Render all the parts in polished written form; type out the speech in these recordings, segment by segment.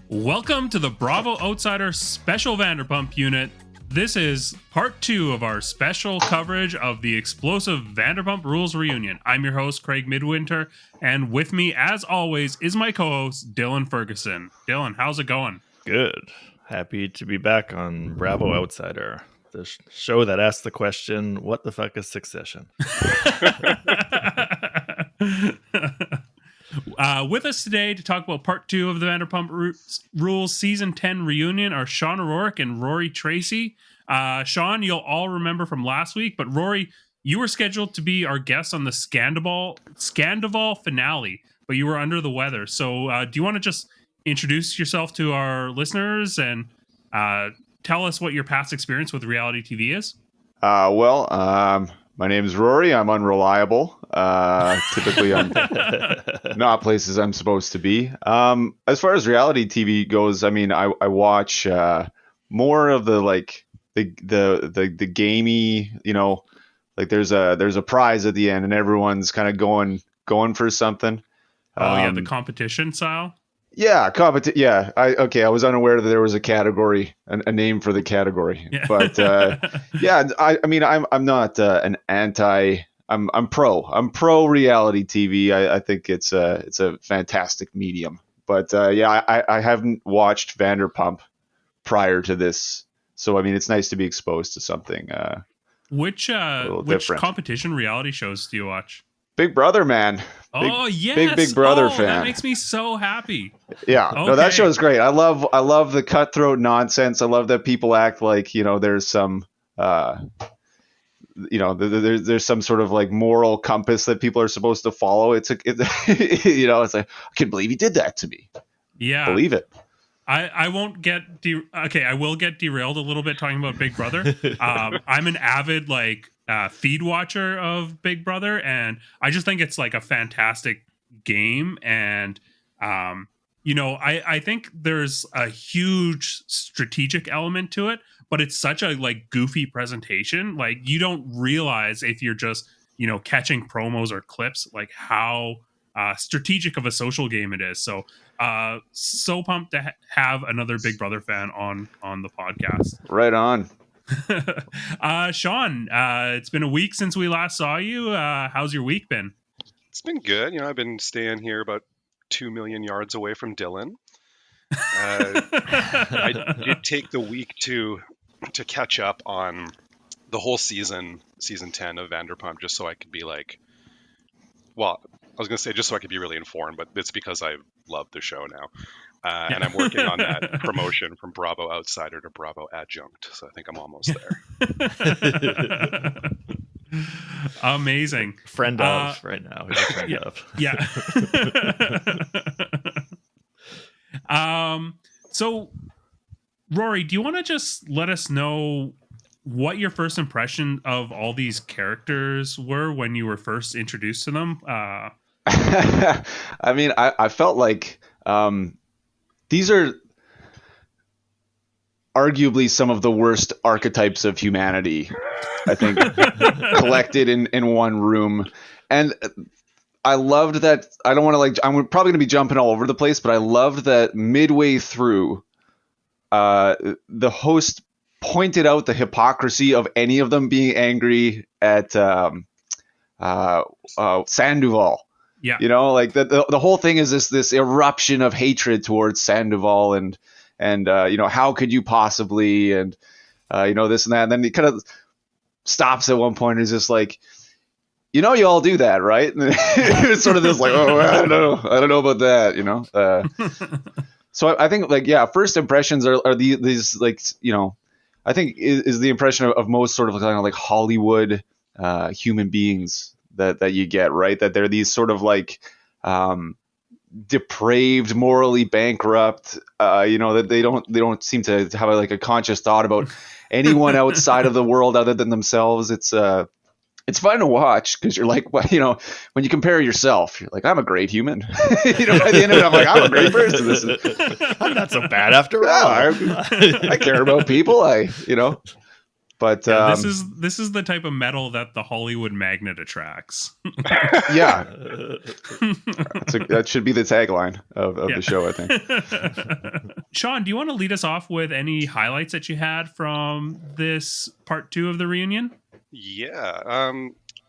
Welcome to the Bravo Outsider Special Vanderpump Unit. This is part 2 of our special coverage of the explosive Vanderpump Rules Reunion. I'm your host, Craig Midwinter, and with me, as always, is my co-host, Dylan Ferguson. Dylan, how's it going? Good. Happy to be back on Bravo Outsider, the show that asks the question, what the fuck is Succession? With us today to talk about part 2 of the Vanderpump Rules Season 10 reunion are Sean O'Rourke and Rory Tracey. Sean, you'll all remember from last week, but Rory, you were scheduled to be our guest on the Sandoval finale, but you were under the weather. So do you want to just introduce yourself to our listeners and tell us what your past experience with reality TV is? My name is Rory. I'm unreliable. Typically, I'm not places I'm supposed to be. As far as reality TV goes, I mean, I watch more of the gamey. You know, like there's a prize at the end, and everyone's kind of going for something. The competition style. Yeah, yeah. I was unaware that there was a category, a name for the category. Yeah. But I'm not an anti. I'm pro. I'm pro reality TV. I think it's a fantastic medium. But I haven't watched Vanderpump prior to this, so I mean it's nice to be exposed to something. Which different. Competition reality shows do you watch? Big Brother, man. Big Brother fan. That makes me so happy. Yeah, okay. No, that show is great. I love the cutthroat nonsense. I love that people act like there's some there's some sort of like moral compass that people are supposed to follow. It's like I can't believe he did that to me. Yeah, believe it. I won't get I will get derailed a little bit talking about Big Brother. I'm an avid feed watcher of Big Brother, and I just think it's like a fantastic game. And I think there's a huge strategic element to it, but it's such a goofy presentation. Like you don't realize if you're just catching promos or clips how strategic of a social game it is. So pumped to have another Big Brother fan on the podcast. Right on. Sean, it's been a week since we last saw you. How's your week been? It's been good. I've been staying here about 2 million yards away from Dylan. I did take the week to catch up on the whole season 10 of Vanderpump, just so I could be I was going to say just so I could be really informed, but it's because I love the show now. And I'm working on that promotion from Bravo Outsider to Bravo Adjunct. So I think I'm almost there. Amazing. Friend of right now. He's a friend of. Yeah. So, Rory, do you want to just let us know what your first impression of all these characters were when you were first introduced to them? I mean, I felt like these are arguably some of the worst archetypes of humanity, I think, collected in one room. And I loved that. I don't want to I'm probably going to be jumping all over the place, but I loved that midway through, the host pointed out the hypocrisy of any of them being angry at Sandoval. Yeah, the whole thing is this eruption of hatred towards Sandoval and how could you possibly and this and that. And then he kind of stops at one point and is just like, you all do that, right? And it's sort of this I don't know about that, So I think first impressions are these I think is the impression of most sort of Hollywood human beings that you get, right? That they're these sort of depraved, morally bankrupt, that they don't seem to have a conscious thought about anyone outside of the world other than themselves. It's fun to watch because you're when you compare yourself, you're like, I'm a great human. By the end of it, I'm like, I'm a great person. I'm not so bad after all. I care about people. But this is the type of metal that the Hollywood magnet attracts. Yeah, That should be the tagline of the show, I think. Sean, do you want to lead us off with any highlights that you had from this part 2 of the reunion? Yeah.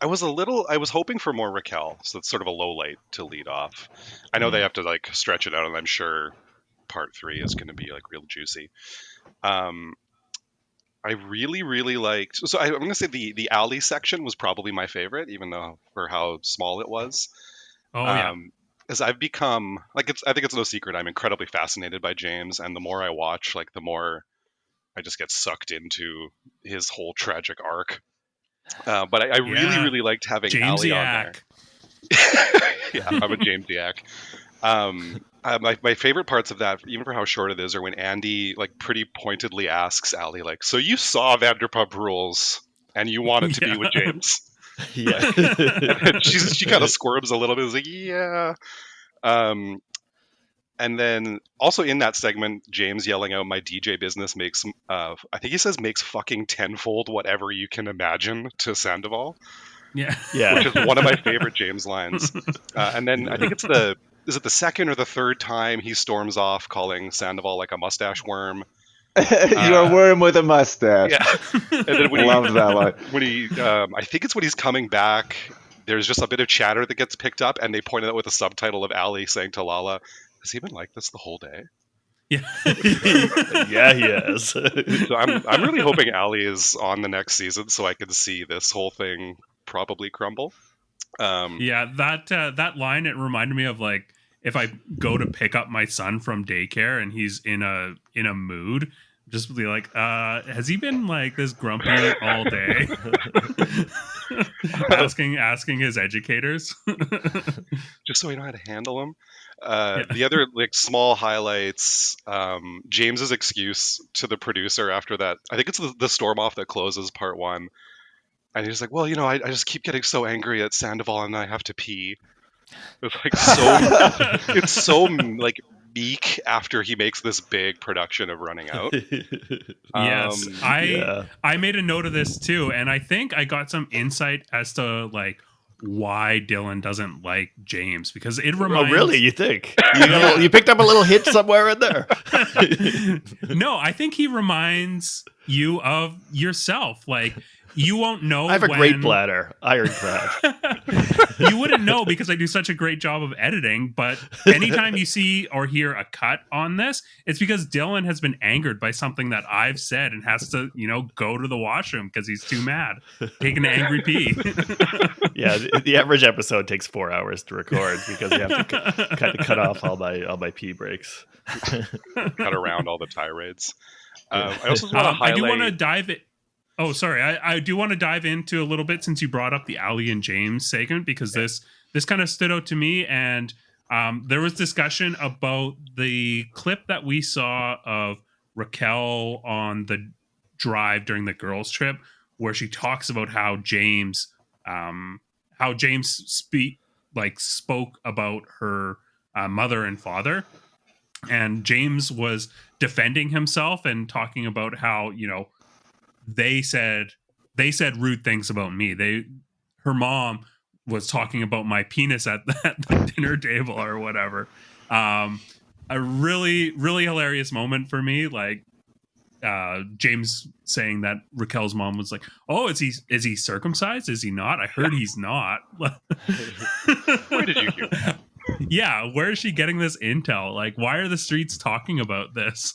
I was hoping for more Raquel, so it's sort of a low light to lead off. I know they have to like stretch it out, and I'm sure part 3 is going to be like real juicy. I really, really liked. So I'm going to say the alley section was probably my favorite, even though for how small it was. Yeah. As I've become like, I think it's no secret I'm incredibly fascinated by James, and the more I watch, like the more I just get sucked into his whole tragic arc. But I really, really liked having Allie on there. Yeah, I'm a Jamesiac. My favorite parts of that, even for how short it is, are when Andy like pretty pointedly asks Allie, like, "So you saw Vanderpump Rules and you wanted to be with James?" Yeah. She kind of squirms a little bit. Is like, yeah. And then also in that segment, James yelling out, "My DJ business makes," I think he says, "makes fucking tenfold whatever you can imagine" to Sandoval. Yeah. Which is one of my favorite James lines. And then I think is it the second or the third time he storms off calling Sandoval like a mustache worm? You're a worm with a mustache. Yeah. And then Loved that line. When he, I think it's when he's coming back, there's just a bit of chatter that gets picked up, and they point it out with a subtitle of Ali saying to Lala, "Has he been like this the whole day?" Yeah. Yeah, he is. So I'm really hoping Ali is on the next season so I can see this whole thing probably crumble. Yeah, that line, it reminded me of like if I go to pick up my son from daycare and he's in a mood, just be like, has he been like this grumpy all day? asking his educators. Just so we know how to handle him. The other like small highlights, James's excuse to the producer after that, I think it's the storm off that closes part 1. And he's like, "Well, I just keep getting so angry at Sandoval and I have to pee." It's like it's so like meek after he makes this big production of running out. Yes, I made a note of this too, and I think I got some insight as to like why Dylan doesn't like James, because it reminds. Oh, really? You think you picked up a little hint somewhere in there? No, I think he reminds you of yourself, like. You won't know. I have a great bladder, ironclad. You wouldn't know because I do such a great job of editing. But anytime you see or hear a cut on this, it's because Dylan has been angered by something that I've said and has to, go to the washroom because he's too mad, taking an angry pee. Yeah, the average episode takes 4 hours to record because you have to cut off all my pee breaks. Cut around all the tirades. I also want to highlight. I do want to dive it. Oh, sorry. I do want to dive into a little bit since you brought up the Ali and James segment, because this kind of stood out to me. And there was discussion about the clip that we saw of Raquel on the drive during the girls' trip, where she talks about how James spoke about her mother and father. And James was defending himself and talking about how, they said rude things about me. Her mom was talking about my penis at the dinner table or whatever. A really, really hilarious moment for me. Like James saying that Raquel's mom was like, "Oh, is he circumcised? Is he not? I heard he's not." Where did you hear that? Yeah, where is she getting this intel? Like, why are the streets talking about this?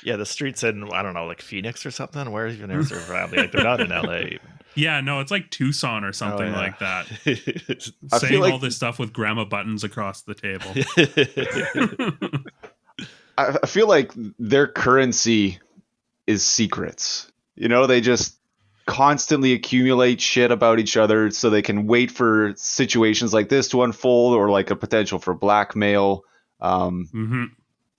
Yeah, the streets in, I don't know, like Phoenix or something. Where even is their family? Like, they're not in LA. Yeah, no, it's like Tucson or something like that. I Saying feel like all this stuff with grandma buttons across the table. I feel like their currency is secrets. They just constantly accumulate shit about each other so they can wait for situations like this to unfold, or like a potential for blackmail.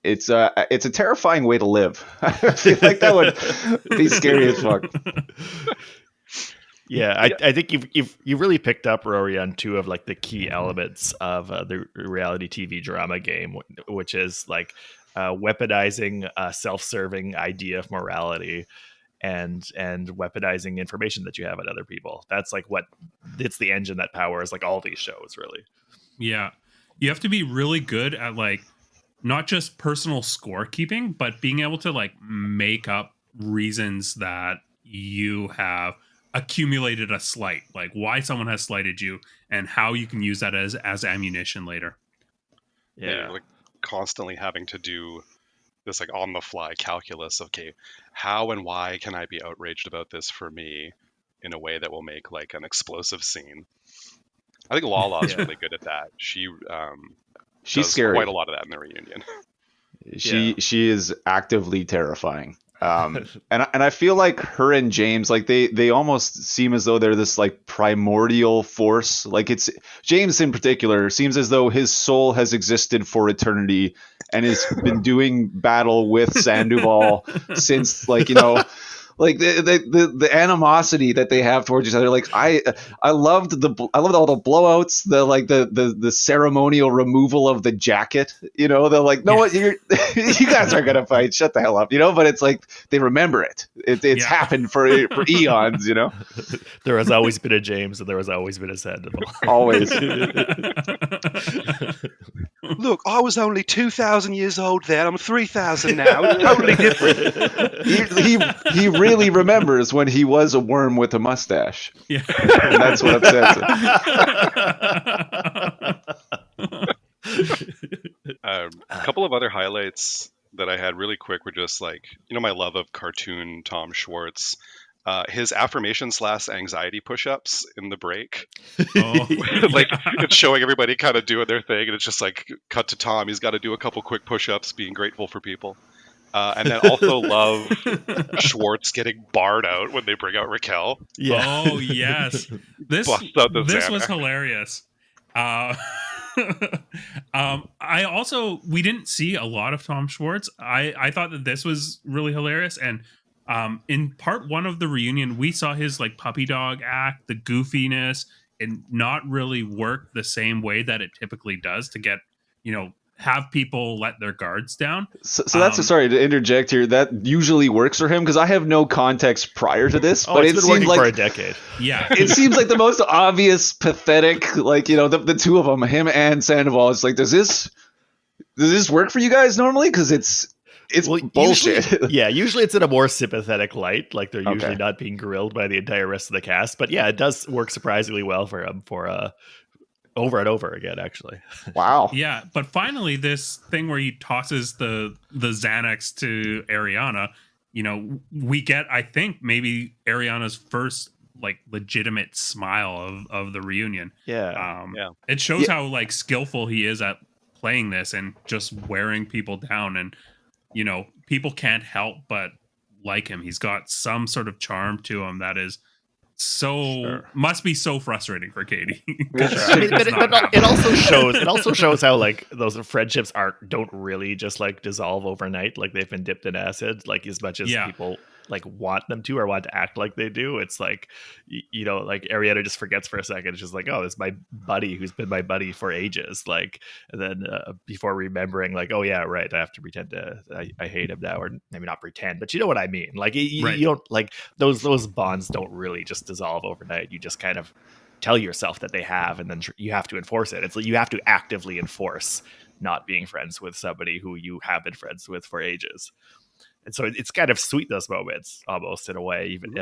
It's a terrifying way to live. I feel like that would be scary as fuck. Yeah, I think you've really picked up, Rory, on 2 of like the key elements of the reality TV drama game, which is like weaponizing a self-serving idea of morality and weaponizing information that you have at other people. That's like it's the engine that powers like all these shows, really. Yeah. you have to be really good at like not just personal scorekeeping, but being able to like make up reasons that you have accumulated a slight, like why someone has slighted you and how you can use that as ammunition later. You're like constantly having to do this like on the fly calculus of, okay, how and why can I be outraged about this for me in a way that will make like an explosive scene. I think Lala's really good at that. She's scary. Quite a lot of that in the reunion. She is actively terrifying. And I feel like her and James, like they almost seem as though they're this like primordial force. Like it's James in particular seems as though his soul has existed for eternity and has been doing battle with Sandoval since like, you know, like the animosity that they have towards each other. Like I loved all the blowouts, the ceremonial removal of the jacket. You know, they're like, no, what you guys are gonna fight. Shut the hell up. You know, but it's like they remember it. It's happened for eons. You know, there has always been a James and there has always been a Sandoval. Always. Look, I was only 2,000 years old then. I'm 3,000 now. It's totally different. He really remembers when he was a worm with a mustache. Yeah. And that's what upsets him. A couple of other highlights that I had really quick were just like, you know, my love of cartoon Tom Schwartz. His affirmation / anxiety push-ups in the break. Like it's showing everybody kind of doing their thing, and it's just like cut to Tom. He's got to do a couple quick push-ups, being grateful for people. And then also love Schwartz getting barred out when they bring out Raquel. Yeah. Oh yes, this was hilarious. We didn't see a lot of Tom Schwartz. I thought that this was really hilarious, and in part 1 of the reunion, we saw his like puppy dog act, the goofiness, and not really work the same way that it typically does to get, you know, have people let their guards down. So that's sorry to interject here. That usually works for him because I have no context prior to this, but it's been working for a decade. Yeah, it seems like the most obvious, pathetic. Like, you know, the two of them, him and Sandoval. It's like, does this work for you guys normally? Because it's bullshit. Usually it's in a more sympathetic light. Like they're usually not being grilled by the entire rest of the cast. But yeah, it does work surprisingly well for him over and over again, actually. Wow. Yeah, but finally this thing where he tosses the Xanax to Ariana, you know, we get, I think, maybe Ariana's first like legitimate smile of the reunion. It shows how like skillful he is at playing this and just wearing people down, and you know, people can't help but like him. He's got some sort of charm to him that is must be so frustrating for Katie. It also shows how like those friendships don't really just like dissolve overnight. Like they've been dipped in acid, like as much as people like want them to or want to act like they do. It's like, you know, like Ariana just forgets for a second. It's just like, oh, this is my buddy who's been my buddy for ages. Like, and then before remembering, like, oh yeah, right, I have to pretend I hate him now, or maybe not pretend, but you know what I mean. Like, you don't like those bonds don't really just dissolve overnight. You just kind of tell yourself that they have, and then you have to enforce it. It's like you have to actively enforce not being friends with somebody who you have been friends with for ages. And so it's kind of sweet, those moments, almost in a way, even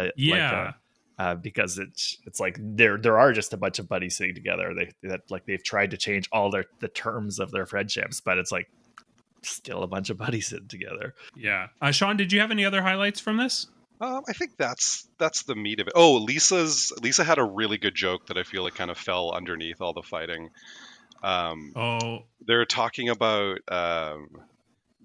because it's like there are just a bunch of buddies sitting together. They've tried to change all the terms of their friendships, but it's like still a bunch of buddies sitting together. Yeah. Sean, did you have any other highlights from this? I think that's the meat of it. Oh, Lisa had a really good joke that I feel like kind of fell underneath all the fighting. They're talking about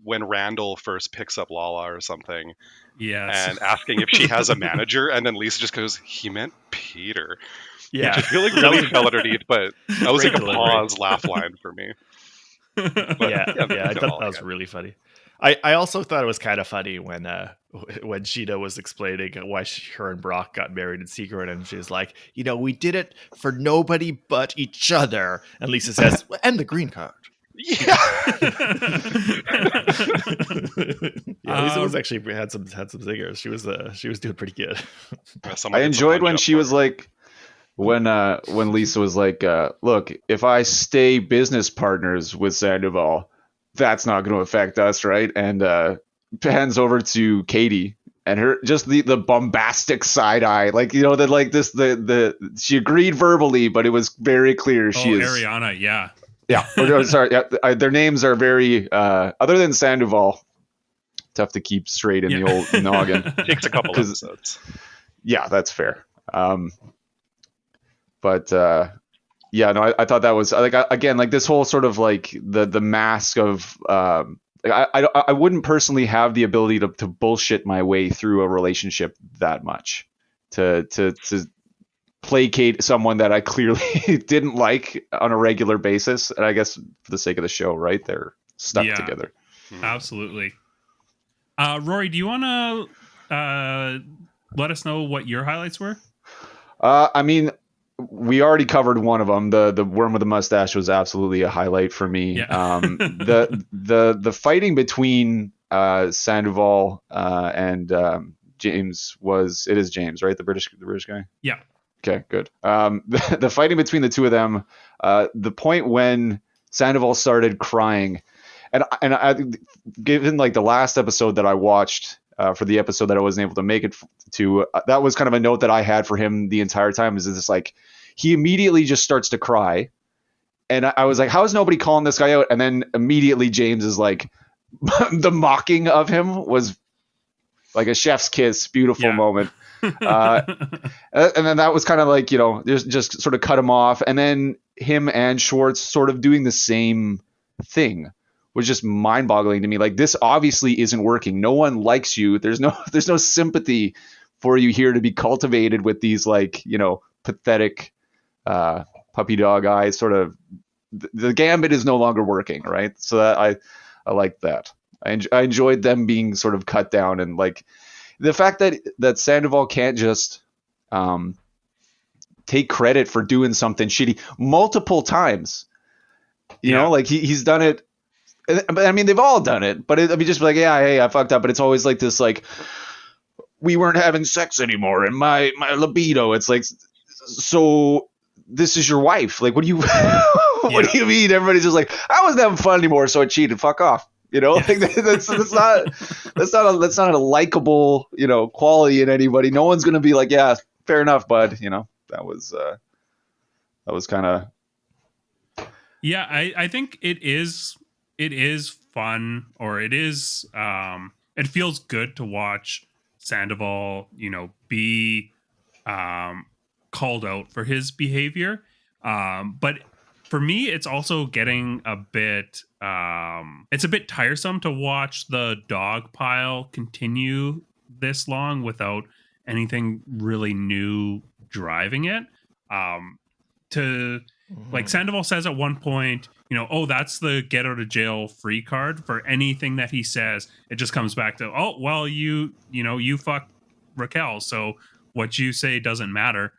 when Randall first picks up Lala or something, and asking if she has a manager, and then Lisa just goes, "He meant Peter." Which I feel like really fell underneath, but that was like a pause laugh line for me. I thought that was really funny. I also thought it was kind of funny when Sheena was explaining why her and Brock got married in secret, and she was like, you know, we did it for nobody but each other. And Lisa says, and the green card. Yeah. Lisa was actually had some zingers. She was doing pretty good. I enjoyed when she was like, when Lisa was like, look, if I stay business partners with Sandoval, that's not going to affect us, right? And hands over to Katie, and her just the bombastic side eye, like, you know, that like this the she agreed verbally, but it was very clear she is Ariana, yeah. Yeah. Sorry. Yeah, their names are very, other than Sandoval, tough to keep straight in the old noggin. Takes a couple episodes. Yeah, that's fair. But yeah, no, I thought that was like, again, like this whole sort of like the mask of, I wouldn't personally have the ability to bullshit my way through a relationship that much to placate someone that I clearly didn't like on a regular basis. And I guess for the sake of the show, right, they're stuck together. Absolutely. Rory, do you want to let us know what your highlights were? I mean, we already covered one of them. The worm with the mustache was absolutely a highlight for me. Yeah. The fighting between Sandoval and James it is James, right? The British guy. Yeah. Okay, good. The fighting between the two of them, the point when Sandoval started crying, and I, given like the last episode that I watched for the episode that I wasn't able to make it to, that was kind of a note that I had for him the entire time. Is this like he immediately just starts to cry, and I was like, how is nobody calling this guy out? And then immediately James is like, the mocking of him was like a chef's kiss, beautiful moment. And then that was kind of like, you know, just sort of cut him off. And then him and Schwartz sort of doing the same thing was just mind boggling to me. Like, this obviously isn't working. No one likes you. There's no sympathy for you here to be cultivated with these, like, you know, pathetic puppy dog eyes. Sort of the gambit is no longer working. Right. So that I like that. I enjoyed them being sort of cut down, and like, the fact that Sandoval can't just take credit for doing something shitty multiple times. You know, like he's done it. But I mean, they've all done it. But I mean, just like, yeah, hey, I fucked up. But it's always like this, like, we weren't having sex anymore, and my libido. It's like, so this is your wife. Like, what do you what do you mean? Everybody's just like, I wasn't having fun anymore, so I cheated. Fuck off. You know, like that's not a likable, you know, quality in anybody. No one's gonna be like, yeah, fair enough, bud. You know, that was kind of. Yeah, I think it is fun, or it is it feels good to watch Sandoval, you know, be called out for his behavior. But for me, it's also getting a bit it's a bit tiresome to watch the dog pile continue this long without anything really new driving it. Like Sandoval says at one point, you know, oh, that's the get out of jail free card for anything that he says. It just comes back to, oh, well, you fuck Raquel, so what you say doesn't matter.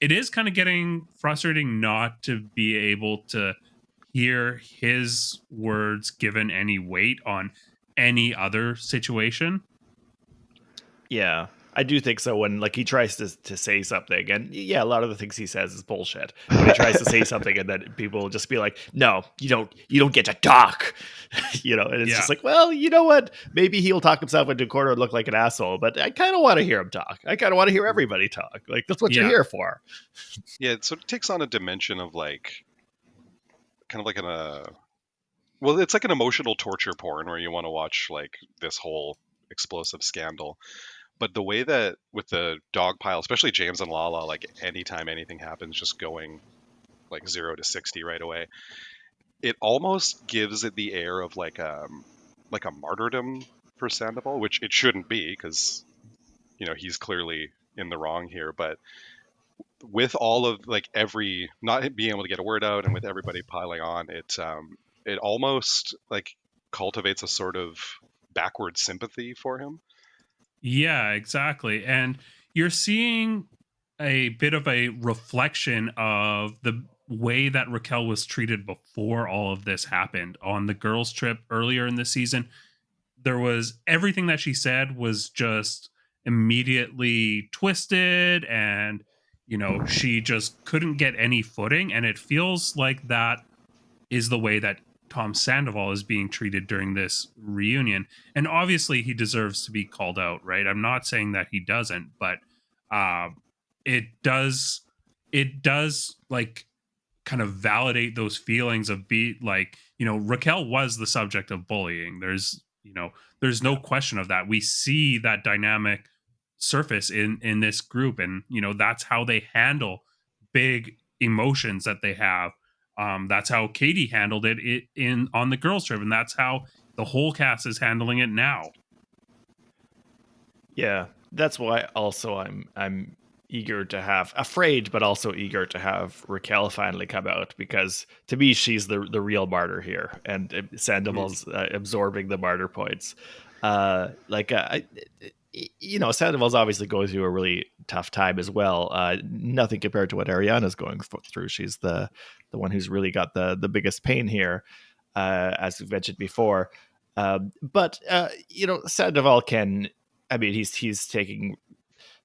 It is kind of getting frustrating not to be able to hear his words given any weight on any other situation. Yeah, I do think so. When like he tries to say something, and yeah, a lot of the things he says is bullshit. When he tries to say something, and then people will just be like, "No, you don't get to talk," you know. And it's just like, well, you know what? Maybe he'll talk himself into a corner and look like an asshole. But I kind of want to hear him talk. I kind of want to hear everybody talk. Like, that's what you're here for. Yeah, so it takes on a dimension of like, kind of like well, it's like an emotional torture porn where you want to watch like this whole explosive scandal. But the way that with the dog pile, especially James and Lala, like anytime anything happens, just going like 0 to 60 right away, it almost gives it the air of like a martyrdom for Sandoval, which it shouldn't be, because, you know, he's clearly in the wrong here. But with all of like every not being able to get a word out, and with everybody piling on, it almost like cultivates a sort of backward sympathy for him. Yeah, exactly. And you're seeing a bit of a reflection of the way that Raquel was treated before all of this happened. On the girls' trip earlier in the season, there was everything that she said was just immediately twisted, and, she just couldn't get any footing, and it feels like that is the way that Tom Sandoval is being treated during this reunion. And obviously he deserves to be called out, right? I'm not saying that he doesn't, but uh, it does like kind of validate those feelings of Raquel was the subject of bullying. There's no question of that. We see that dynamic surface in this group, and that's how they handle big emotions that they have. That's how Katie handled it in on the girls trip, and that's how the whole cast is handling it now. Yeah, that's why also I'm eager to have, afraid but also eager to have Raquel finally come out, because to me she's the real martyr here, and Sandoval's absorbing the martyr points. Sandoval's obviously going through a really tough time as well. Nothing compared to what Ariana's going through. She's the one who's really got the biggest pain here, as we've mentioned before. But Sandoval can. I mean, he's taking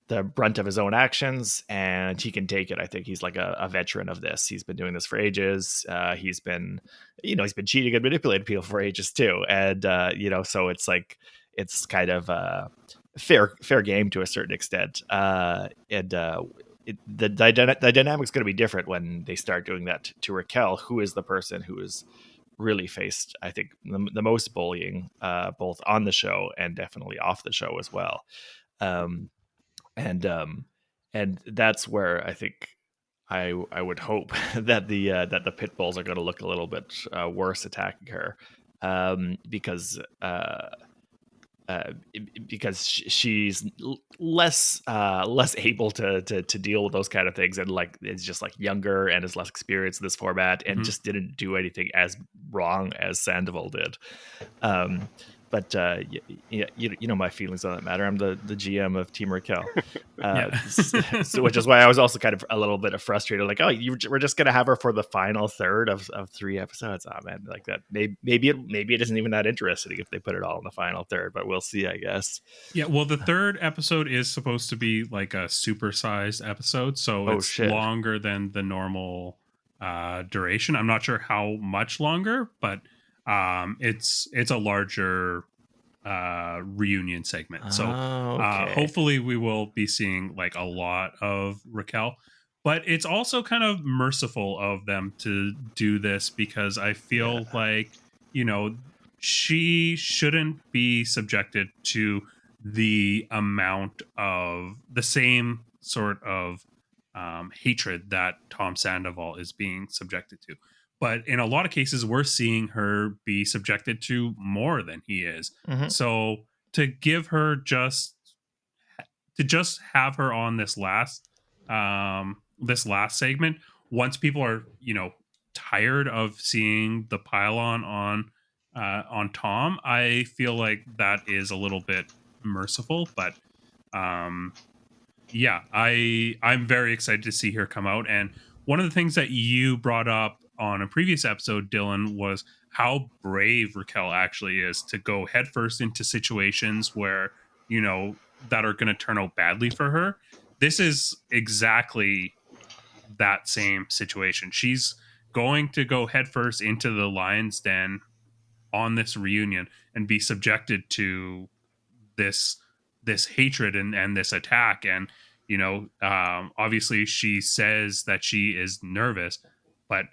the brunt of his own actions, and he can take it. I think he's like a veteran of this. He's been doing this for ages. He's been cheating and manipulating people for ages too. And so it's like it's kind of fair game to a certain extent. The dynamic's going to be different when they start doing that to Raquel, who is the person who is really faced, I think, the most bullying, both on the show and definitely off the show as well. And that's where I think I would hope that the pit bulls are going to look a little bit worse attacking her, because she's less able to deal with those kind of things, and like it's just like younger and is less experienced in this format, and just didn't do anything as wrong as Sandoval did. But my feelings on that matter. I'm the GM of Team Raquel, so which is why I was also kind of a little bit frustrated. Like, we're just gonna have her for the final third of 3 episodes. Oh man, like that. Maybe it isn't even that interesting if they put it all in the final third. But we'll see, I guess. Yeah, well, the third episode is supposed to be like a supersized episode, so it's longer than the normal duration. I'm not sure how much longer, but it's a larger reunion segment. So hopefully we will be seeing like a lot of Raquel, but it's also kind of merciful of them to do this, because I feel like she shouldn't be subjected to the amount of the same sort of hatred that Tom Sandoval is being subjected to. But in a lot of cases, we're seeing her be subjected to more than he is. Mm-hmm. So to give her just have her on this last segment, once people are tired of seeing the pylon on Tom, I feel like that is a little bit merciful. But I'm very excited to see her come out. And one of the things that you brought up on a previous episode, Dylan, was how brave Raquel actually is to go headfirst into situations where that are going to turn out badly for her. This is exactly that same situation. She's going to go headfirst into the lion's den on this reunion and be subjected to this hatred and this attack. And obviously she says that she is nervous, but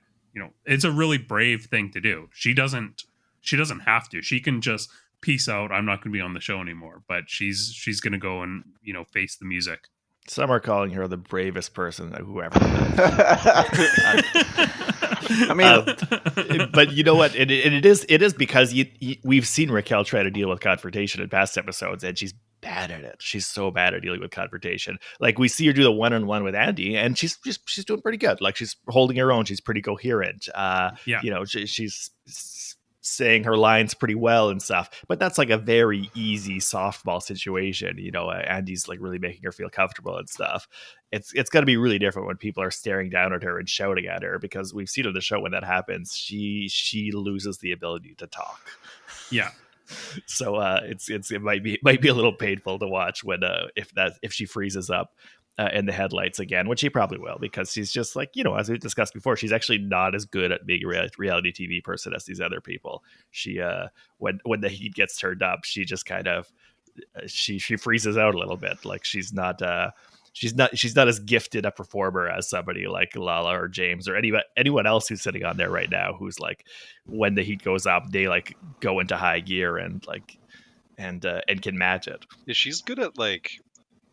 it's a really brave thing to do. She doesn't have to. She can just peace out. I'm not going to be on the show anymore. But she's going to go and face the music. Some are calling her the bravest person who ever lived. I mean, but you know what? It is because we've seen Raquel try to deal with confrontation in past episodes, and she's bad at it. She's so bad at dealing with confrontation. Like, we see her do the one-on-one with Andy, and she's doing pretty good. Like, she's holding her own. She's pretty coherent. She's saying her lines pretty well and stuff. But that's like a very easy softball situation. Andy's like really making her feel comfortable and stuff. It's going to be really different when people are staring down at her and shouting at her, because we've seen on the show when that happens, she loses the ability to talk. Yeah. So it might be a little painful to watch when if she freezes up. in the headlights again, which she probably will, because she's just like, as we discussed before, she's actually not as good at being a reality TV person as these other people. She when the heat gets turned up, she just kind of she freezes out a little bit. Like she's not as gifted a performer as somebody like Lala or James or anyone else who's sitting on there right now, who's like, when the heat goes up, they like go into high gear and can match it. Yeah, she's good at like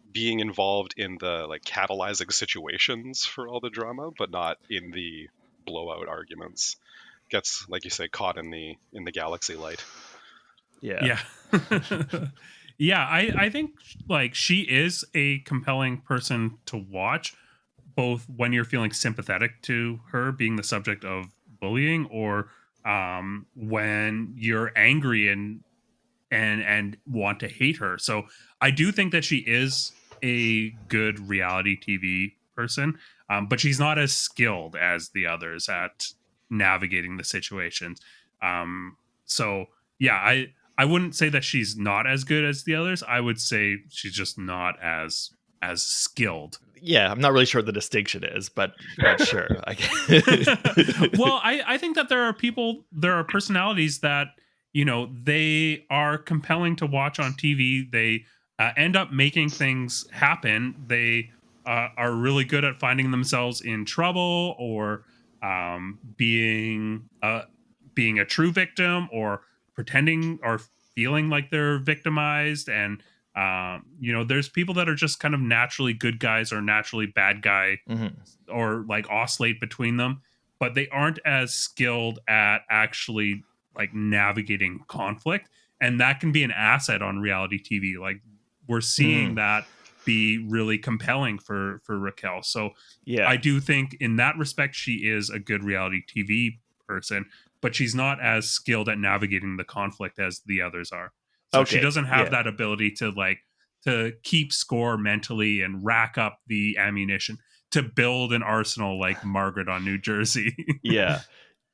being involved in the like catalyzing situations for all the drama, but not in the blowout arguments. Gets, like you say, caught in the galaxy light. Yeah. Yeah, I think like she is a compelling person to watch, both when you're feeling sympathetic to her being the subject of bullying, or when you're angry and want to hate her. So I do think that she is a good reality TV person, but she's not as skilled as the others at navigating the situations. So yeah, I wouldn't say that she's not as good as the others. I would say she's just not as skilled. Yeah, I'm not really sure what the distinction is, but sure. Well, I think that there are personalities that, they are compelling to watch on TV. They end up making things happen. They are really good at finding themselves in trouble, or being a true victim, or pretending or feeling like they're victimized. And there's people that are just kind of naturally good guys or naturally bad guy, or like oscillate between them, but they aren't as skilled at actually like navigating conflict. And that can be an asset on reality TV. Like we're seeing that be really compelling for Raquel. So yeah, I do think in that respect, she is a good reality TV person, but she's not as skilled at navigating the conflict as the others are. So she doesn't have that ability to keep score mentally and rack up the ammunition to build an arsenal like Margaret on New Jersey. Yeah.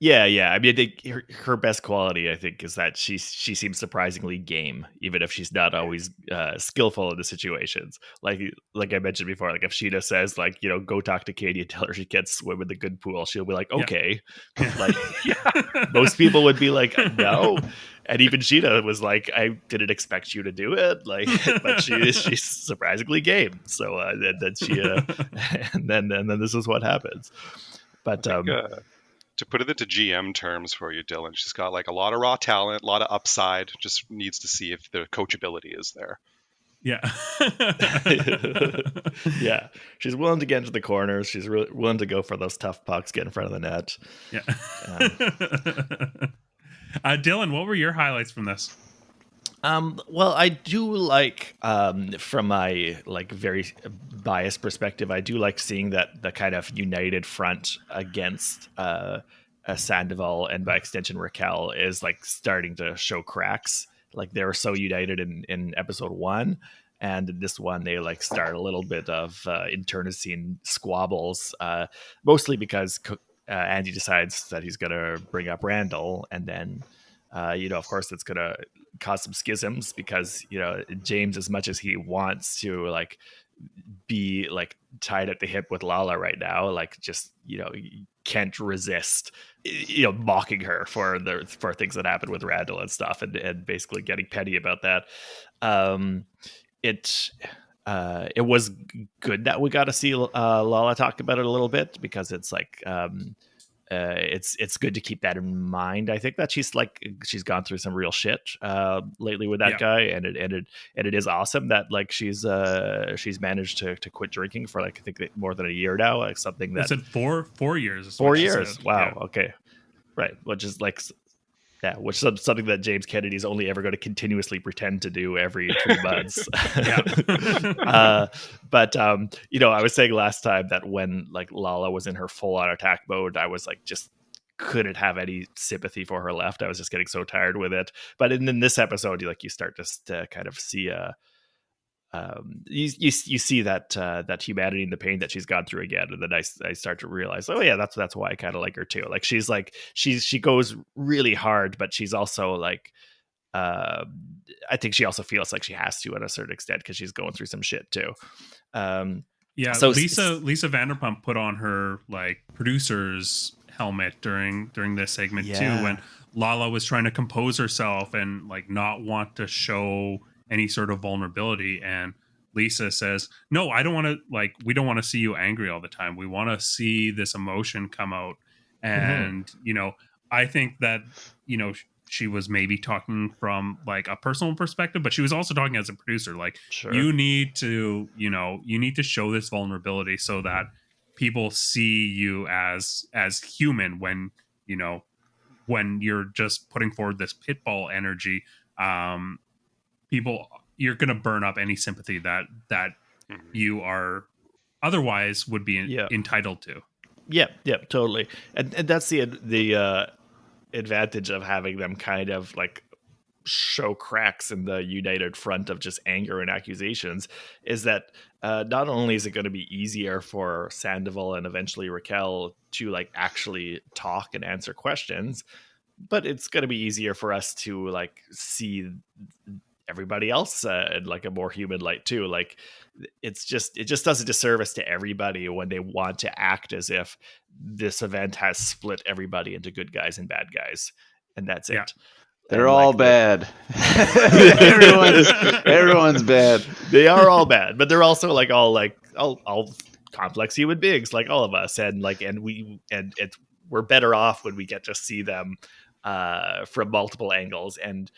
I mean, I think her best quality, I think, is that she seems surprisingly game, even if she's not always skillful in the situations. Like I mentioned before, like if Sheena says, like, go talk to Katie and tell her she can't swim in the good pool, she'll be like, okay. Yeah. Like most people would be like, no. And even Sheena was like, I didn't expect you to do it. Like, but she's surprisingly game. So then she and then this is what happens. But to put it into GM terms for you, Dylan, she's got like a lot of raw talent, a lot of upside. Just needs to see if the coachability is there. Yeah. Yeah. She's willing to get into the corners. She's really willing to go for those tough pucks, get in front of the net. Yeah. Dylan, what were your highlights from this? Well, I do like, from my like very biased perspective, I do like seeing that the kind of united front against Sandoval, and by extension Raquel, is like starting to show cracks. Like they were so united in episode 1, and in this one they like start a little bit of internecine squabbles, mostly because Andy decides that he's gonna bring up Randall, and then of course it's gonna cause some schisms, because James, as much as he wants to like be like tied at the hip with Lala right now, like just can't resist mocking her for things that happened with Randall and stuff, and basically getting petty about that. It was good that we got to see Lala talk about it a little bit, because it's like it's good to keep that in mind. I think that she's gone through some real shit lately with that guy, and it is awesome that like she's managed to quit drinking for like I think more than a year now, like something that said 4 years. 4 years. Wow. Yeah. Okay. Right. Which is like. Yeah, which is something that James Kennedy's only ever going to continuously pretend to do every 3 months. But I was saying last time that when like Lala was in her full-on attack mode, I was like just couldn't have any sympathy for her left. I was just getting so tired with it. But in this episode, you start to kind of see you see that humanity and the pain that she's gone through again, and then I start to realize, oh yeah, that's why I kind of like her too. Like she goes really hard, but she's also like I think she also feels like she has to at a certain extent, because she's going through some shit too. Yeah, So Lisa Vanderpump put on her like producer's helmet during this segment too, when Lala was trying to compose herself and like not want to show any sort of vulnerability. And Lisa says, "No, I don't want to. Like, we don't want to see you angry all the time. We want to see this emotion come out." And I think that she was maybe talking from like a personal perspective, but she was also talking as a producer. Like, Sure. you need to show this vulnerability so that people see you as human when when you're just putting forward this pitbull energy. People, you're going to burn up any sympathy that you are otherwise would be entitled to. Yeah, totally. And that's the advantage of having them kind of like show cracks in the united front of just anger and accusations, is that not only is it going to be easier for Sandoval and eventually Raquel to like actually talk and answer questions, but it's going to be easier for us to like see everybody else in like a more human light too. Like it just does a disservice to everybody when they want to act as if this event has split everybody into good guys and bad guys, and that's it. They're all bad. everyone's bad. They are all bad, but they're also like all complex human beings, like all of us, and we're better off when we get to see them from multiple angles, and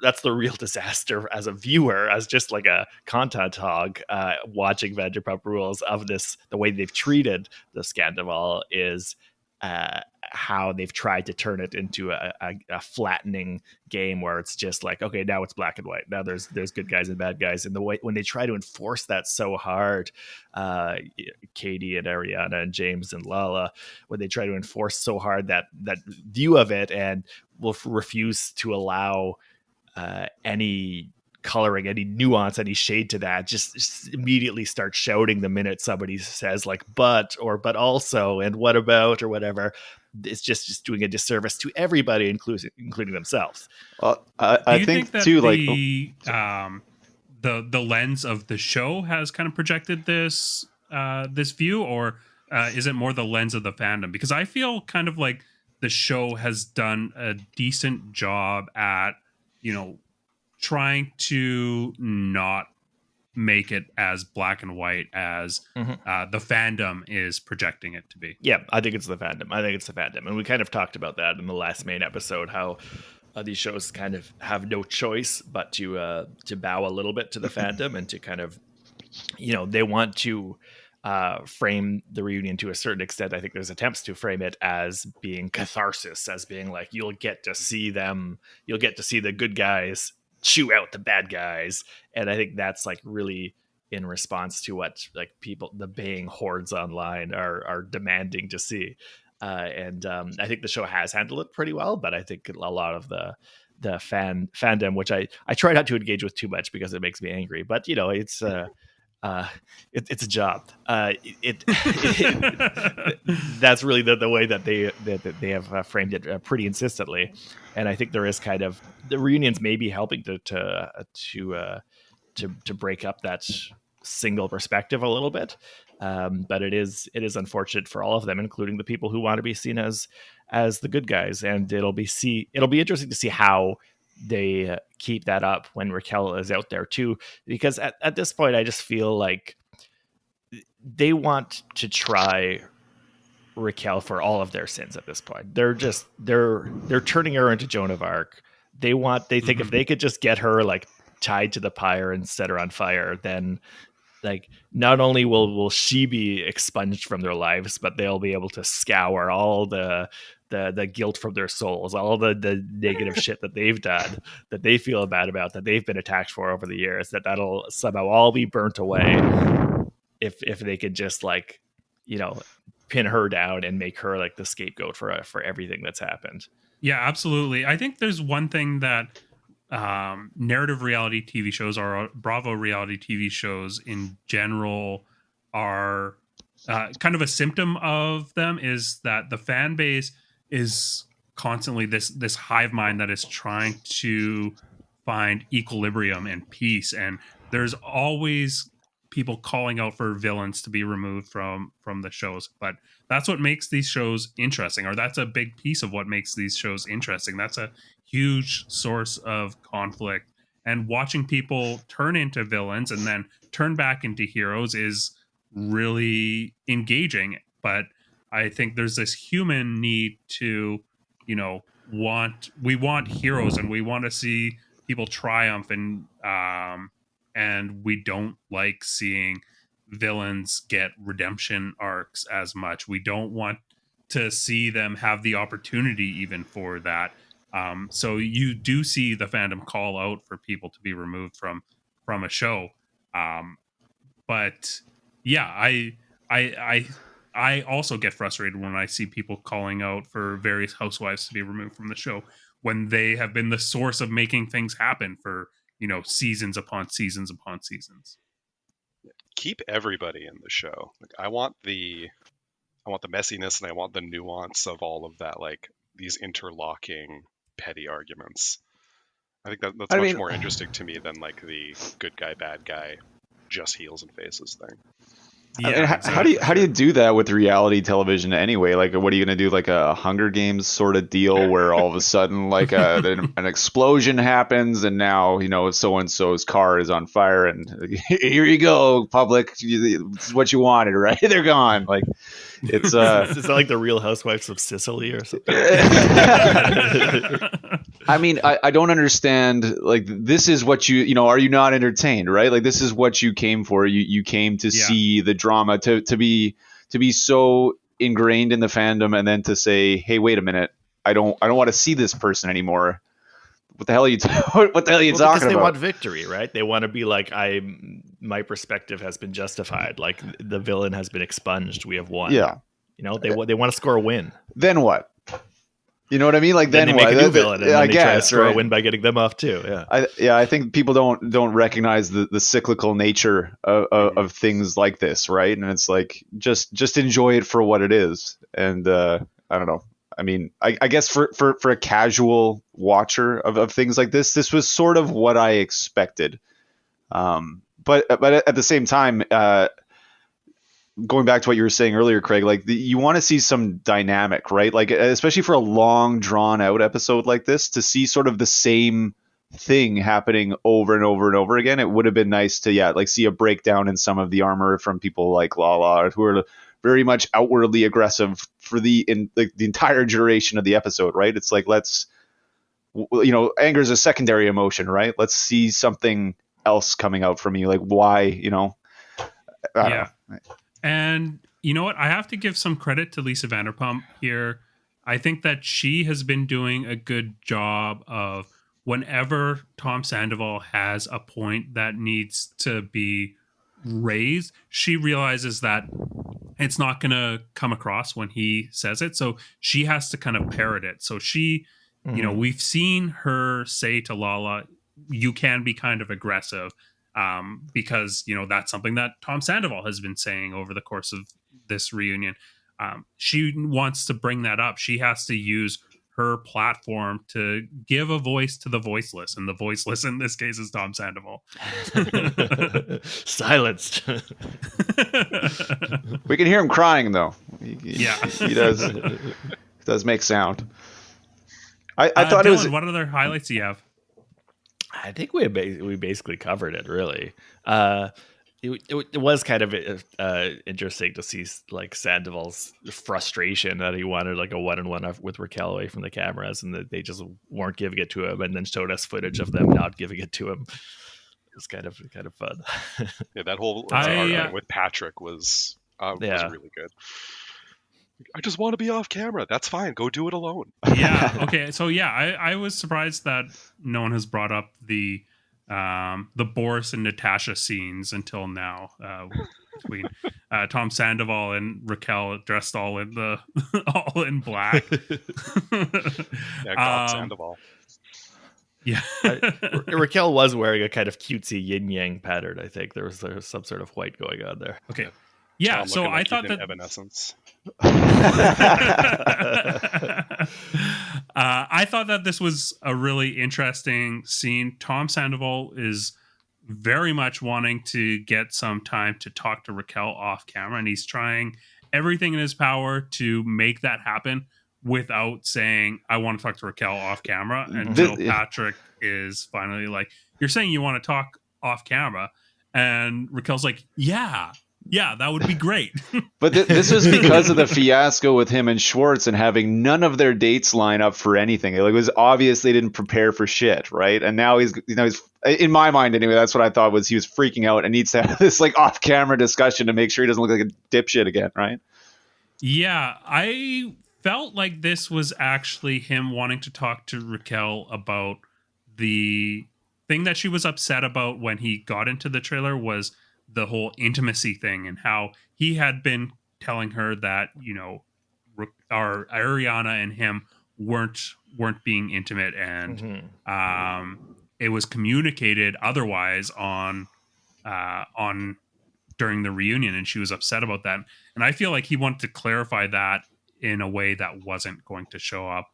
that's the real disaster as a viewer, as just like a content hog watching Vanderpump Rules of this. The way they've treated the Sandoval is how they've tried to turn it into a flattening game where it's just like, okay, now it's black and white. Now there's good guys and bad guys. And the way when they try to enforce that so hard, Katie and Ariana and James and Lala, when they try to enforce so hard that view of it and will refuse to allow any coloring, any nuance, any shade to that, just immediately start shouting the minute somebody says like but also and what about or whatever. It's just doing a disservice to everybody, including themselves. Well, I think that too, the lens of the show has kind of projected this view, or is it more the lens of the fandom? Because I feel kind of like the show has done a decent job at trying to not make it as black and white as the fandom is projecting it to be. Yeah, I think it's the fandom. And we kind of talked about that in the last main episode, how these shows kind of have no choice but to bow a little bit to the fandom and to kind of, they want to frame the reunion to a certain extent. I think there's attempts to frame it as being catharsis, as being like, you'll get to see the good guys chew out the bad guys. And I think that's like really in response to what like people, the baying hordes online are demanding to see. And I think the show has handled it pretty well, but I think a lot of the fandom, which I try not to engage with too much because it makes me angry, but it's it's a job. That's really the way that they have framed it pretty insistently, and I think there is kind of the reunions may be helping to break up that single perspective a little bit, but it is unfortunate for all of them, including the people who want to be seen as the good guys, and it'll be interesting to see how they keep that up when Raquel is out there too, because at this point I just feel like they want to try Raquel for all of their sins at this point. They're turning her into Joan of Arc. They think if they could just get her like tied to the pyre and set her on fire, then like not only will she be expunged from their lives, but they'll be able to scour all the guilt from their souls, all the negative shit that they've done, that they feel bad about, that they've been attacked for over the years, that'll somehow all be burnt away if they could just like pin her down and make her like the scapegoat for everything that's happened. Yeah, absolutely. I think there's one thing that narrative reality TV shows, or Bravo reality TV shows in general, are kind of a symptom of them, is that the fan base is constantly this hive mind that is trying to find equilibrium and peace, and there's always people calling out for villains to be removed from the shows. But that's what makes these shows interesting, or that's a big piece of what makes these shows interesting. That's a huge source of conflict. And watching people turn into villains and then turn back into heroes is really engaging. But I think there's this human need to, we want heroes and we want to see people triumph, and we don't like seeing villains get redemption arcs as much. We don't want to see them have the opportunity even for that. So you do see the fandom call out for people to be removed from a show. But yeah, I also get frustrated when I see people calling out for various housewives to be removed from the show when they have been the source of making things happen for, seasons upon seasons upon seasons. Keep everybody in the show. Like, I want the messiness and I want the nuance of all of that, like these interlocking petty arguments. I think that's much more interesting to me than like the good guy, bad guy, just heels and faces thing. Yeah, exactly. How do you do that with reality television anyway? Like, what are you going to do? Like a Hunger Games sort of deal where all of a sudden, like, an explosion happens, and now so and so's car is on fire, and here you go, public. It's what you wanted, right? They're gone. Like, it's it's not like the Real Housewives of Sicily or something. I mean, I don't understand. Like, this is what are you not entertained, right? Like, this is what you came for. You came to see the drama, to be so ingrained in the fandom, and then to say, hey, wait a minute, I don't want to see this person anymore. What the hell are you talking Because about? they want victory, right? They want to be like, my perspective has been justified. Like, the villain has been expunged. We have won. Yeah. They want to score a win. Then what? You know what I mean? Like, then they what? make a new villain, and then they try to score right? a win by getting them off too. Yeah, I think people don't recognize the cyclical nature of things like this, right? And it's like, just enjoy it for what it is. And I don't know. I mean, I guess for a casual watcher of things like this was sort of what I expected. But at the same time, going back to what you were saying earlier, Craig, like you want to see some dynamic, right? Like, especially for a long drawn out episode like this, to see sort of the same thing happening over and over and over again. It would have been nice to, see a breakdown in some of the armor from people like Lala, who are very much outwardly aggressive for the entire duration of the episode, right? It's like, let's, anger is a secondary emotion, right? Let's see something else coming out from you. Like, why, I don't know. And you know what? I have to give some credit to Lisa Vanderpump here. I think that she has been doing a good job of, whenever Tom Sandoval has a point that needs to be raised, she realizes that it's not going to come across when he says it. So she has to kind of parrot it. So she, we've seen her say to Lala, you can be kind of aggressive. Because that's something that Tom Sandoval has been saying over the course of this reunion. She wants to bring that up. She has to use her platform to give a voice to the voiceless, and the voiceless in this case is Tom Sandoval. Silenced. We can hear him crying though. He does make sound. I thought Dylan, it was. What other highlights do you have? I think we basically covered it, really. It was kind of interesting to see like Sandoval's frustration that he wanted like a one-on-one with Raquel away from the cameras, and that they just weren't giving it to him, and then showed us footage of them not giving it to him. It was kind of fun. Yeah, that whole argument with Patrick was really good. I just want to be off camera. That's fine. Go do it alone. Yeah. Okay. So I was surprised that no one has brought up the Boris and Natasha scenes until now, between Tom Sandoval and Raquel dressed all in black. God Sandoval. Yeah. Raquel was wearing a kind of cutesy yin yang pattern. I think there was some sort of white going on there. Okay. Yeah. So I thought that Evanescence. I thought that this was a really interesting scene. Tom Sandoval is very much wanting to get some time to talk to Raquel off camera, and he's trying everything in his power to make that happen without saying, I want to talk to Raquel off camera, until Patrick is finally like, you're saying you want to talk off camera, and Raquel's like, yeah, that would be great. But this was because of the fiasco with him and Schwartz and having none of their dates line up for anything. It was obvious they didn't prepare for shit, right? And now he's in my mind anyway, that's what I thought was he was freaking out and needs to have this like off-camera discussion to make sure he doesn't look like a dipshit again, right? Yeah, I felt like this was actually him wanting to talk to Raquel about the thing that she was upset about when he got into the trailer, was the whole intimacy thing, and how he had been telling her that, our Ariana and him weren't being intimate, and it was communicated otherwise on during the reunion, and she was upset about that. And I feel like he wanted to clarify that in a way that wasn't going to show up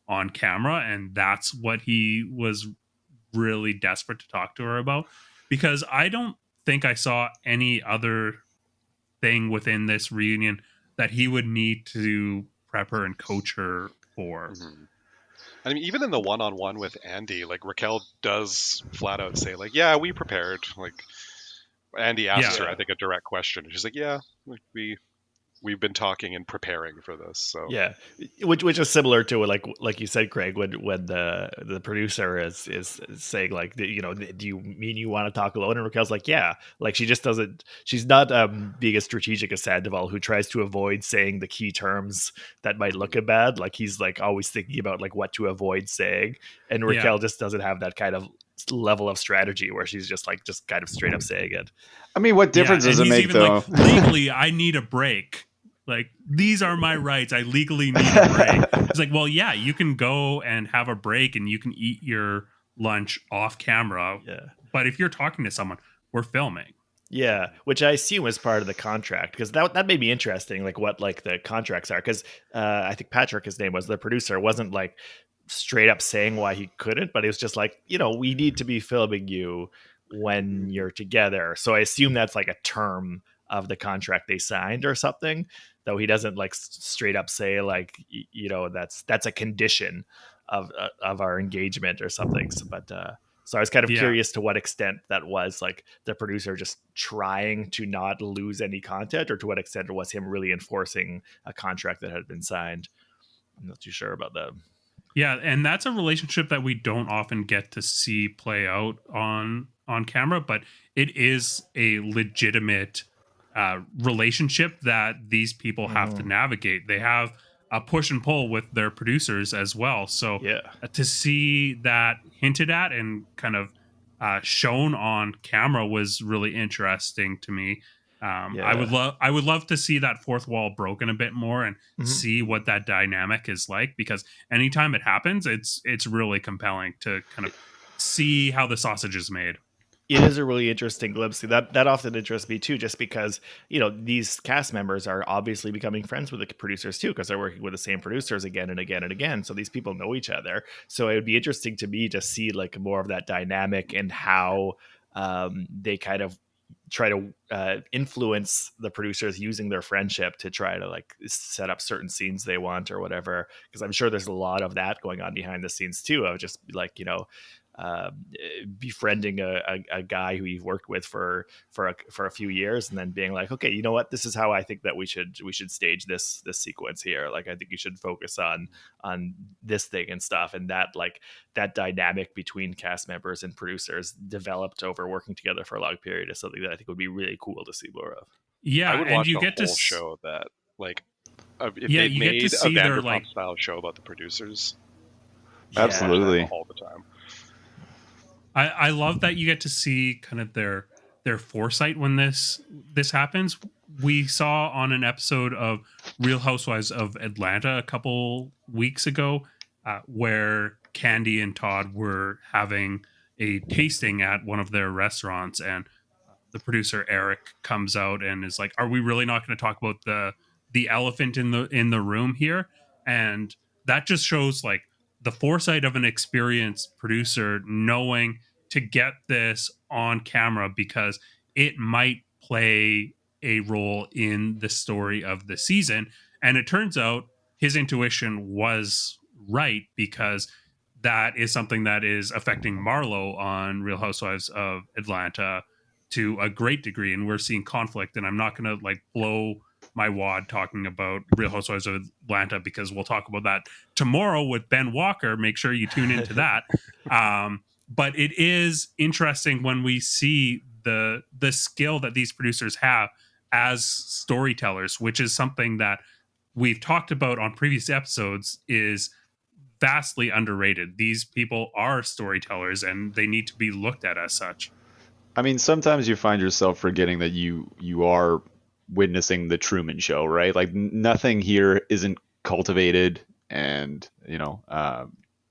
on camera, and that's what he was really desperate to talk to her about, because I don't think I saw any other thing within this reunion that he would need to prep her and coach her for. Mm-hmm. I mean, even in the one-on-one with Andy, like Raquel does flat out say, like, yeah, we prepared. Like, Andy asks her, I think, a direct question. She's like, yeah, we've been talking and preparing for this. So yeah, which is similar to like you said, Craig, when the producer is saying, like, do you mean you want to talk alone? And Raquel's like, yeah, like she just doesn't. She's not being as strategic as Sandoval, who tries to avoid saying the key terms that might look bad. Like he's like always thinking about like what to avoid saying, and Raquel just doesn't have that kind of level of strategy where she's just kind of straight up saying it. I mean, what difference does it make, though? Like, legally, I need a break. Like, these are my rights. I legally need a break. It's like, well, yeah, you can go and have a break and you can eat your lunch off camera. Yeah. But if you're talking to someone, we're filming. Yeah, which I assume was part of the contract, because that made me interesting, like what like the contracts are. Because I think Patrick, his name was, the producer, wasn't like straight up saying why he couldn't, but it was just like, we need to be filming you when you're together. So I assume that's like a term of the contract they signed or something, though he doesn't like straight up say like, that's a condition of our engagement or something. So I was kind of curious to what extent that was like the producer just trying to not lose any content, or to what extent it was him really enforcing a contract that had been signed. I'm not too sure about that. Yeah, and that's a relationship that we don't often get to see play out on camera, but it is a legitimate relationship that these people have to navigate. They have a push and pull with their producers as well. So to see that hinted at and kind of shown on camera was really interesting to me. I would love to see that fourth wall broken a bit more and see what that dynamic is like, because anytime it happens, it's really compelling to kind of see how the sausage is made. It is a really interesting glimpse. That often interests me too, just because, these cast members are obviously becoming friends with the producers too, because they're working with the same producers again and again and again. So these people know each other. So it would be interesting to me to see like more of that dynamic and how they kind of try to influence the producers using their friendship to try to like set up certain scenes they want or whatever. Because I'm sure there's a lot of that going on behind the scenes too, of just like, befriending a guy who you've worked with for a few years, and then being like, okay, you know what, this is how I think that we should stage this sequence here. Like, I think you should focus on this thing and stuff. And that like that dynamic between cast members and producers developed over working together for a long period is something that I think would be really cool to see more of. Yeah, I would watch you a get whole to show that like if yeah, they you made get to see a their Vanderpump like style show about the producers. Absolutely. All the time. I love that you get to see kind of their foresight when this happens. We saw on an episode of Real Housewives of Atlanta a couple weeks ago where Candy and Todd were having a tasting at one of their restaurants, and the producer Eric comes out and is like, "Are we really not going to talk about the elephant in the room here?" And that just shows like the foresight of an experienced producer, knowing to get this on camera because it might play a role in the story of the season. And it turns out his intuition was right, because that is something that is affecting Marlo on Real Housewives of Atlanta to a great degree. And we're seeing conflict. And I'm not going to like blow my wad talking about Real Housewives of Atlanta, because we'll talk about that tomorrow with Ben Walker. Make sure you tune into that. But it is interesting when we see the skill that these producers have as storytellers, which is something that we've talked about on previous episodes, is vastly underrated. These people are storytellers and they need to be looked at as such. I mean, sometimes you find yourself forgetting that you are witnessing the Truman Show, right? Like nothing here isn't cultivated and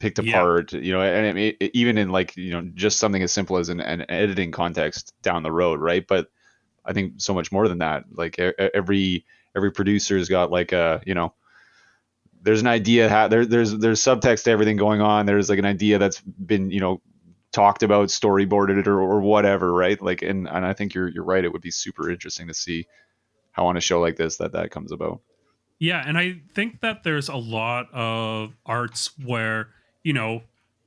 picked apart. And I mean, even in like just something as simple as an editing context down the road, right? But I think so much more than that. Like every producer's got like a there's an idea. There's subtext to everything going on. There's like an idea that's been talked about, storyboarded or whatever, right? Like, and I think you're right. It would be super interesting to see how on a show like this that comes about. Yeah, and I think that there's a lot of arts where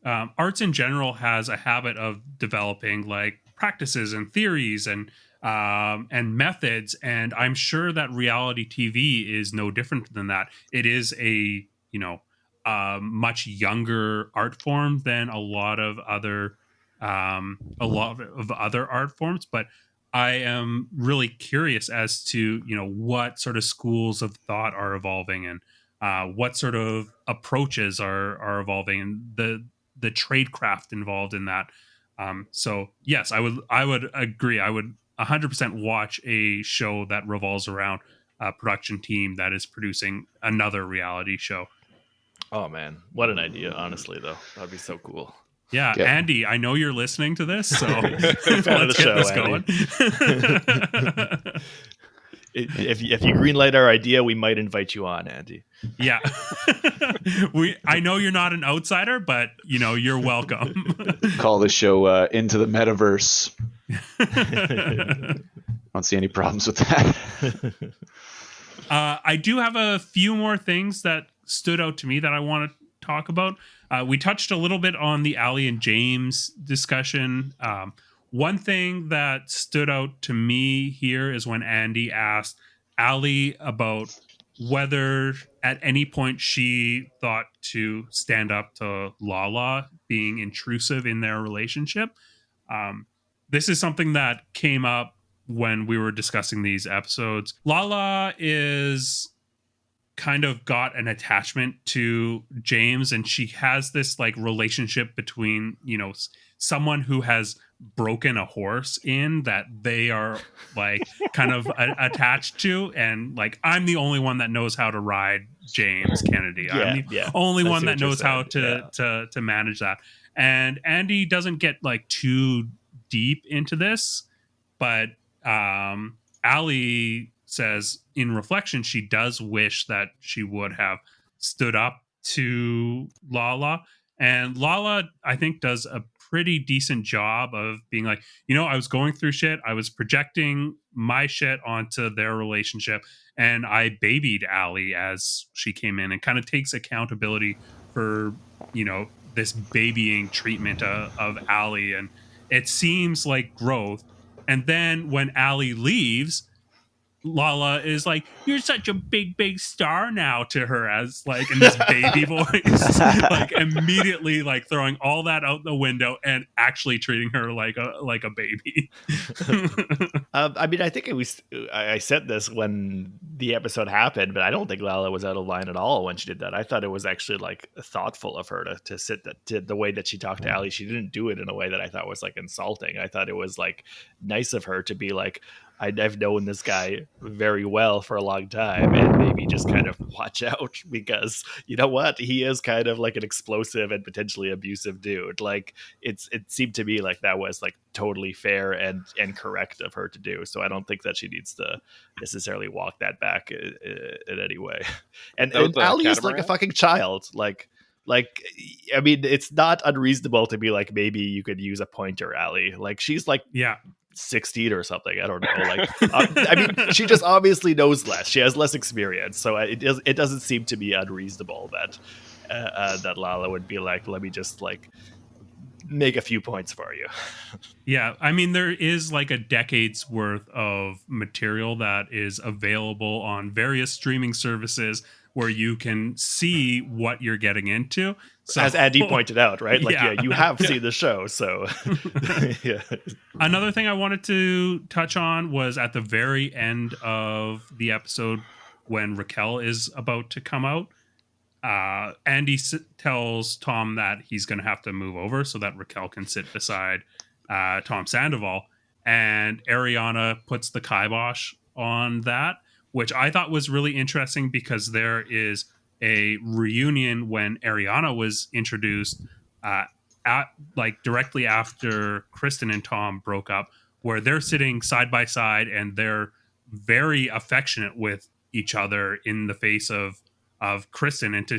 arts in general has a habit of developing like practices and theories and methods, and I'm sure that reality TV is no different than that. It is a much younger art form than a lot of other art forms, but I am really curious as to what sort of schools of thought are evolving, and what sort of approaches are evolving, and the tradecraft involved in that. So yes, I would agree. I would 100% watch a show that revolves around a production team that is producing another reality show. Oh man, what an idea! Honestly, though, that'd be so cool. Yeah, Andy, I know you're listening to this, so let's get this going. If you greenlight our idea, we might invite you on, Andy. Yeah, I know you're not an outsider, but you're welcome. Call the show Into the Metaverse. I don't see any problems with that. I do have a few more things that stood out to me that I want to talk about. We touched a little bit on the Ali and James discussion. One thing that stood out to me here is when Andy asked Ali about whether at any point she thought to stand up to Lala being intrusive in their relationship. This is something that came up when we were discussing these episodes. Lala is kind of got an attachment to James, and she has this like relationship between someone who has broken a horse in that they are like kind of attached to, and like I'm the only one that knows how to ride James Kennedy. I'm the only one that knows how to manage that. And Andy doesn't get like too deep into this, but Ali says in reflection she does wish that she would have stood up to Lala, and Lala I think does a pretty decent job of being like, I was going through shit, I was projecting my shit onto their relationship, and I babied Ali as she came in, and kind of takes accountability for this babying treatment of Ali, and it seems like growth. And then when Ali leaves, Lala is like, "You're such a big star now," to her, as like in this baby voice, like immediately like throwing all that out the window and actually treating her like a baby. I mean, I think I said this when the episode happened, but I don't think Lala was out of line at all when she did that. I thought it was actually like thoughtful of her to sit to the way that she talked to Ali. She didn't do it in a way that I thought was like insulting. I thought it was like nice of her to be like, I've known this guy very well for a long time, and maybe just kind of watch out, because you know what? He is kind of like an explosive and potentially abusive dude. Like it seemed to me like that was like totally fair and correct of her to do. So I don't think that she needs to necessarily walk that back in any way. And Ali is like a fucking child. Like Like, I mean, it's not unreasonable to be like, maybe you could use a pointer, Allie. Like, she's like Yeah. 16 or something. I don't know. Like, I mean, she just obviously knows less. She has less experience, so it doesn't seem to be unreasonable that that Lala would be like, let me just like make a few points for you. Yeah, I mean, there is like a decade's worth of material that is available on various streaming services where you can see what you're getting into. So, as Andy pointed out, right? Like, Yeah. you have seen the show, so yeah. Another thing I wanted to touch on was at the very end of the episode when Raquel is about to come out. Andy tells Tom that he's going to have to move over so that Raquel can sit beside Tom Sandoval, and Ariana puts the kibosh on that, which I thought was really interesting because there is a reunion when Ariana was introduced at like directly after Kristen and Tom broke up, where they're sitting side by side and they're very affectionate with each other in the face of Kristen, and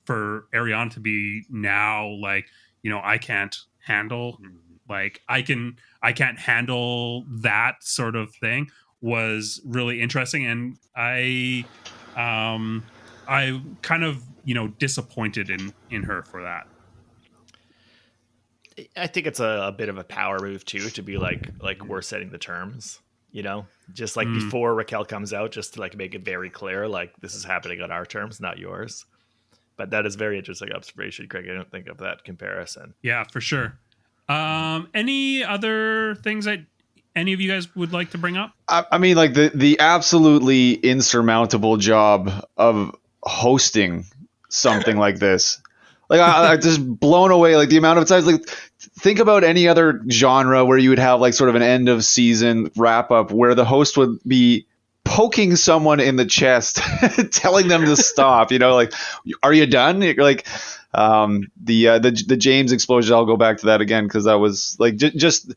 for Ariana to be now like, I can't handle, like I can't handle that sort of thing, was really interesting. And I kind of disappointed in her for that. I think it's a bit of a power move too, to be like we're setting the terms, just like before Raquel comes out, just to like make it very clear, like this is happening on our terms, not yours. But that is very interesting observation, Craig. I don't think of that comparison. Yeah, for sure. Any other things that any of you guys would like to bring up? I mean, like the absolutely insurmountable job of hosting something like this. Like I just blown away, like the amount of times, like think about any other genre where you would have like sort of an end of season wrap up where the host would be poking someone in the chest, telling them to stop, like, are you done? You're like, the James explosion, I'll go back to that again, because that was like just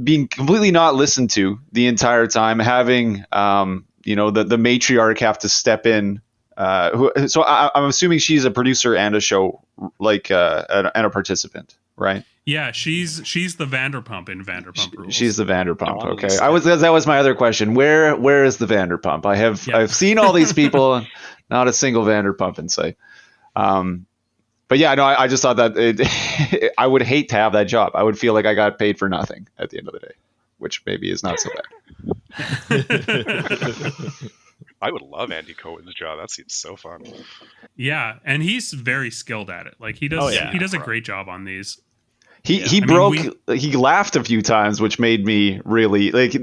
being completely not listened to the entire time, having the matriarch have to step in. So I'm assuming she's a producer and a show, like and a participant, right? Yeah, she's the Vanderpump in Vanderpump Rules. She's the Vanderpump. Okay, that was my other question. Where is the Vanderpump? I've seen all these people, not a single Vanderpump in sight. But yeah, no, I just thought that I would hate to have that job. I would feel like I got paid for nothing at the end of the day, which maybe is not so bad. I would love Andy Cohen's job. That seems so fun. Yeah, and he's very skilled at it. Like he does, he does a great job on these. He laughed a few times, which made me really like. He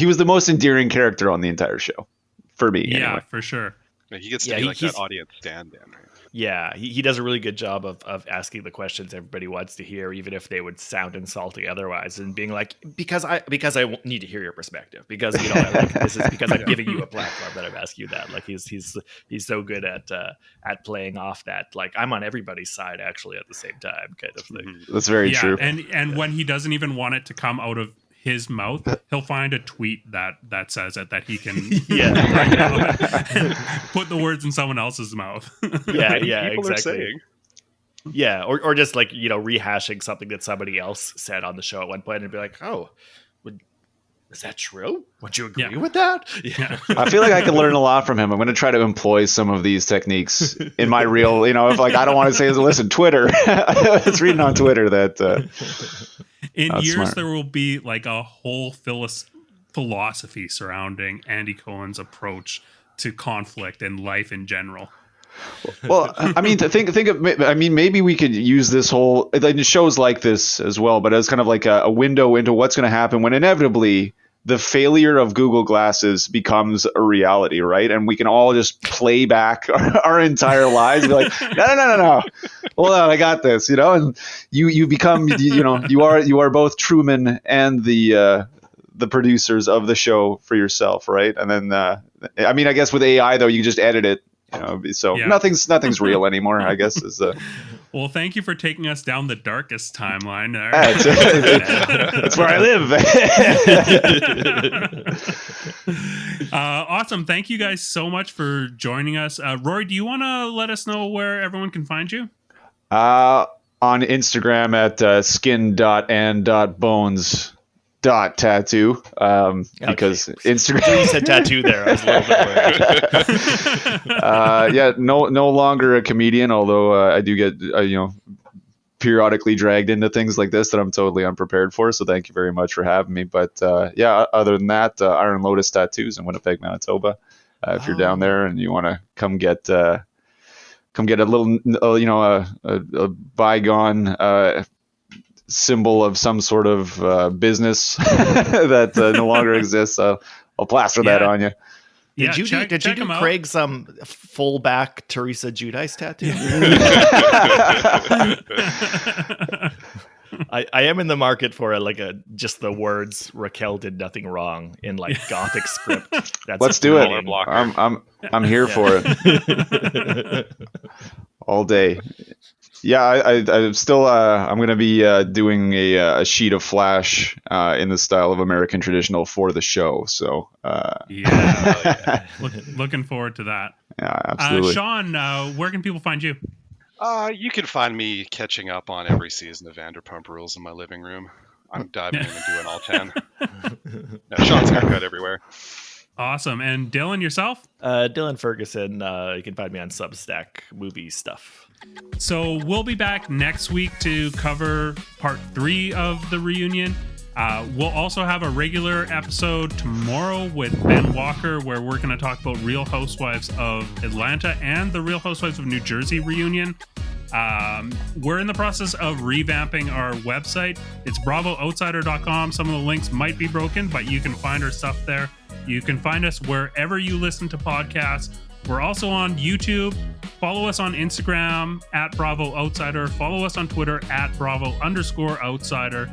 was the most endearing character on the entire show, for me. Yeah, anyway. For sure. Yeah, he gets to be like that audience stand-in, right? Yeah, he does a really good job of asking the questions everybody wants to hear, even if they would sound insulting otherwise, and being like, because I need to hear your perspective, because this is because I'm giving you a platform that I'm asking you that. Like he's so good at playing off that, like I'm on everybody's side actually at the same time kind of thing. That's very true. And when he doesn't even want it to come out of his mouth, he'll find a tweet that says it, that he can put the words in someone else's mouth. Exactly. Yeah, or just like rehashing something that somebody else said on the show at one point and be like, oh, is that true? Would you agree with that? Yeah. I feel like I can learn a lot from him. I'm going to try to employ some of these techniques in my real, if like I don't want to say, listen, Twitter. I was reading on Twitter that in years smart. There will be like a whole philosophy surrounding Andy Cohen's approach to conflict and life in general. Well, I mean, maybe we could use this whole shows like this as well, but as kind of like a window into what's going to happen when inevitably the failure of Google Glasses becomes a reality, right? And we can all just play back our entire lives and be like, no. Hold on, I got this, and you become, you are both Truman and the producers of the show for yourself, right? And then, I mean, I guess with AI though, you can just edit it. Nothing's real anymore, I guess. Well, thank you for taking us down the darkest timeline. That's where I live. Awesome. Thank you guys so much for joining us. Rory, do you want to let us know where everyone can find you? On Instagram at skin.and.bones.tattoo. Because Instagram. You said tattoo there. I was a little bit worried. Yeah, no longer a comedian, although I do get periodically dragged into things like this that I'm totally unprepared for. So thank you very much for having me. But other than that, Iron Lotus Tattoos in Winnipeg, Manitoba. If you're down there and you want to come get a little, a bygone symbol of some sort of business that no longer exists, I'll plaster that on you. Did you do Craig's fullback Teresa Giudice tattoo? I am in the market for just the words "Raquel did nothing wrong" in Gothic script. Let's do it. I'm here for it all day. Yeah, I still I'm going to be doing a sheet of flash in the style of American traditional for the show. So looking forward to that. Yeah, absolutely. Sean, where can people find you? You can find me catching up on every season of Vanderpump Rules in my living room. I'm diving in and doing all 10. Sean's haircut everywhere. Awesome. And Dylan, yourself? Dylan Ferguson. You can find me on Substack movie stuff. So we'll be back next week to cover part 3 of the reunion. We'll also have a regular episode tomorrow with Ben Walker, where we're going to talk about Real Housewives of Atlanta and the Real Housewives of New Jersey reunion. We're in the process of revamping our website. It's bravooutsider.com. Some of the links might be broken, but you can find our stuff there. You can find us wherever you listen to podcasts. We're also on YouTube. Follow us on Instagram at Bravo Outsider. Follow us on Twitter at Bravo_outsider.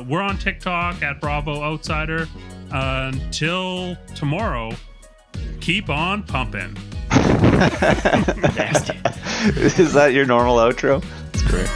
We're on TikTok at Bravo Outsider. Until tomorrow, keep on pumping. Nasty. Is that your normal outro? That's great.